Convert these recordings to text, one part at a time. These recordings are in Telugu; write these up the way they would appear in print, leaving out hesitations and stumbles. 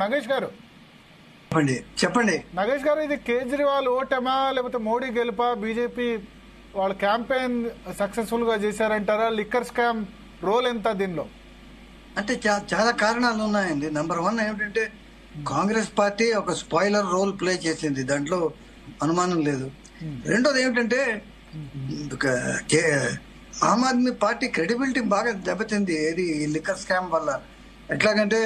నగేష్ గారు చెప్పండి. నగేష్ గారు, ఇది కేజ్రీవాల్ ఓటమా లేకపోతే మోడీ గెలుపా? బీజేపీ వాళ్ళ క్యాంపెయిన్ సక్సెస్ఫుల్ గా చేశారంటారా? లిక్కర్ స్కామ్ రోల్ ఎంత దీనిలో? అంటే చాలా కారణాలు ఉన్నాయండి. నంబర్ 1 ఏమిటంటే కాంగ్రెస్ పార్టీ ఒక స్పాయిలర్ రోల్ ప్లే చేసింది, దాంట్లో అనుమానం లేదు. రెండోది ఏమిటంటే ఆమ్ ఆద్మీ పార్టీ క్రెడిబిలిటీ బాగా దెబ్బతింది ఏది ఈ లిక్కర్ స్కామ్ వల్ల. ఎట్లాగంటే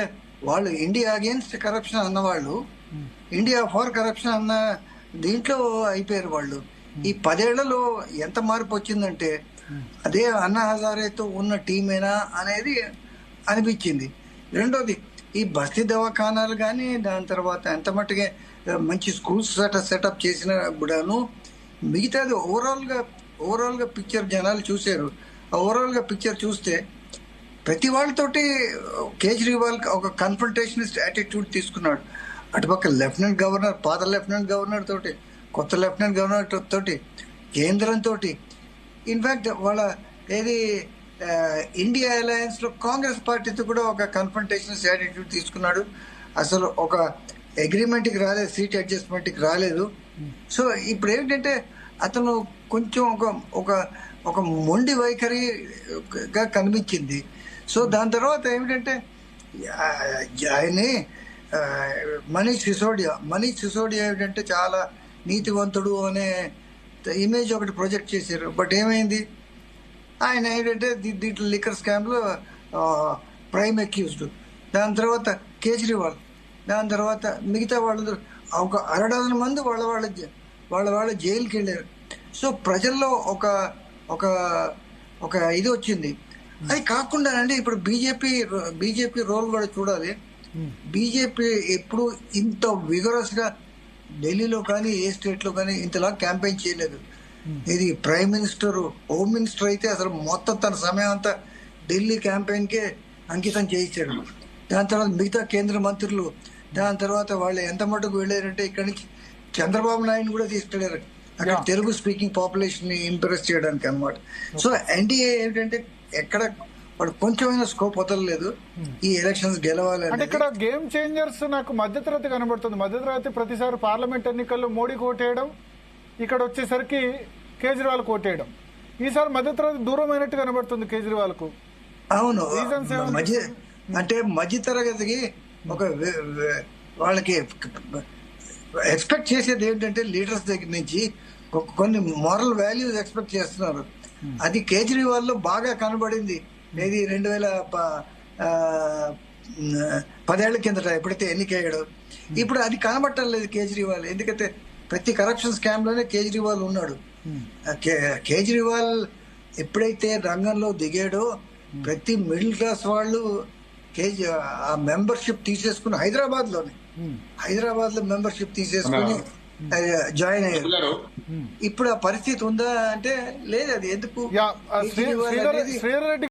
వాళ్ళు ఇండియా అగేన్స్ట్ కరప్షన్ అన్నవాళ్ళు ఇండియా ఫర్ కరప్షన్ అన్న దీంట్లో అయిపోయారు వాళ్ళు. ఈ 10 ఏళ్లలో ఎంత మార్పు వచ్చిందంటే అదే అన్నా హజారేతో ఉన్న టీమేనా అనేది అనిపించింది. రెండోది ఈ బస్తీ దవాఖానాలు కానీ దాని తర్వాత ఎంత మట్టుగా మంచి స్కూల్స్ సెటప్ చేసిన కూడాను మిగతాది ఓవరాల్ గా పిక్చర్ జనాలు చూశారు. ఓవరాల్ గా పిక్చర్ చూస్తే ప్రతి వాళ్ళతోటి కేజ్రీవాల్ ఒక కన్ఫ్రంటేషనిస్ట్ యాటిట్యూడ్ తీసుకున్నాడు. అటుపక్క లెఫ్టినెంట్ గవర్నర్, పాత లెఫ్టినెంట్ గవర్నర్ తోటి, కొత్త లెఫ్టినెంట్ గవర్నర్ తోటి, కేంద్రంతో, ఇన్ఫాక్ట్ వాళ్ళ ఏది ఇండియా అలయన్స్ లో కాంగ్రెస్ పార్టీతో కూడా ఒక కన్ఫ్రంటేషనిస్ట్ యాటిట్యూడ్ తీసుకున్నాడు. అసలు ఒక అగ్రిమెంట్ కి రాలేదు, సీట్ అడ్జస్ట్మెంట్ కి రాలేదు. సో ఇప్పుడు ఏంటంటే అతను కొంచెం ఒక మొండి వైఖరిగా కనిపించింది. సో దాని తర్వాత ఏమిటంటే ఆయన్ని మనీష్ సిసోడియా ఏమిటంటే చాలా నీతివంతుడు అనే ఇమేజ్ ఒకటి ప్రొజెక్ట్ చేశారు. బట్ ఏమైంది, ఆయన ఏంటంటే దీంట్లో లిక్కర్ స్కామ్ లో ప్రైమ్ అక్యూజ్డ్. దాని తర్వాత కేజ్రీవాల్, దాని తర్వాత మిగతా వాళ్ళు ఒక 6 డజన్ మంది వాళ్ళ జైలుకి వెళ్ళారు. సో ప్రజల్లో ఒక ఇది వచ్చింది. అది కాకుండా అండి ఇప్పుడు బీజేపీ రోల్ కూడా చూడాలి. బీజేపీ ఎప్పుడు ఇంత విగరస్ గా ఢిల్లీలో కానీ ఏ స్టేట్ లో కానీ ఇంతలా క్యాంపెయిన్ చేయలేదు. ఇది ప్రైమ్ మినిస్టర్, హోమ్ మినిస్టర్ అయితే అసలు మొత్తం తన సమయం అంతా ఢిల్లీ క్యాంపెయిన్ కే అంకితం చేయించాడు. దాని తర్వాత మిగతా కేంద్ర మంత్రులు, దాని తర్వాత వాళ్ళు ఎంత మటుకు వెళ్ళారంటే ఇక్కడి నుంచి చంద్రబాబు నాయుడు కూడా తీసుకెళ్లారు అక్కడ తెలుగు స్పీకింగ్ పాపులేషన్ ని ఇంప్రెస్ చేయడానికి అన్నమాట. సో ఎన్డీఏ ఏంటంటే ఎక్కడ వాడు కొంచెమైనా స్కోప్ వదలలేదు ఈ ఎలక్షన్స్ గెలవాలి అంటే. ఇక్కడ గేమ్ చేంజర్స్ నాకు మధ్యతరగతి కనబడుతుంది. మధ్యతరగతి ప్రతిసారి పార్లమెంట్ ఎన్నికల్లో మోడీ కోటేయడం, ఇక్కడ వచ్చేసరికి కేజ్రీవాల్ కోటేయడం. ఈసారి మధ్యతరగతి దూరమైనట్టు కనబడుతుంది కేజ్రీవాల్ కు. అవును, అంటే మధ్యతరగతికి ఒక వాళ్ళకి ఎక్స్పెక్ట్ చేసేది ఏంటంటే లీడర్స్ దగ్గర నుంచి కొన్ని మోరల్ వాల్యూస్ ఎక్స్పెక్ట్ చేస్తున్నారు. అది కేజ్రీవాల్ లో బాగా కనబడింది. ఇది 2010 ఏళ్ల కిందట ఎప్పుడైతే ఎన్నికయ్యాడో. ఇప్పుడు అది కనబట్టం లేదు కేజ్రీవాల్. ఎందుకంటే ప్రతి కరప్షన్ స్కామ్ లోనే కేజ్రీవాల్ ఉన్నాడు. కేజ్రీవాల్ ఎప్పుడైతే రంగంలో దిగాడో ప్రతి మిడిల్ క్లాస్ వాళ్ళు ఆ మెంబర్షిప్ తీసేసుకుని హైదరాబాద్ లో మెంబర్షిప్ తీసేసుకుని జాయిన్ అయ్యారు. ఇప్పుడు ఆ పరిస్థితి ఉందా అంటే లేదు. అది ఎందుకు? శ్రీధర్ రెడ్డి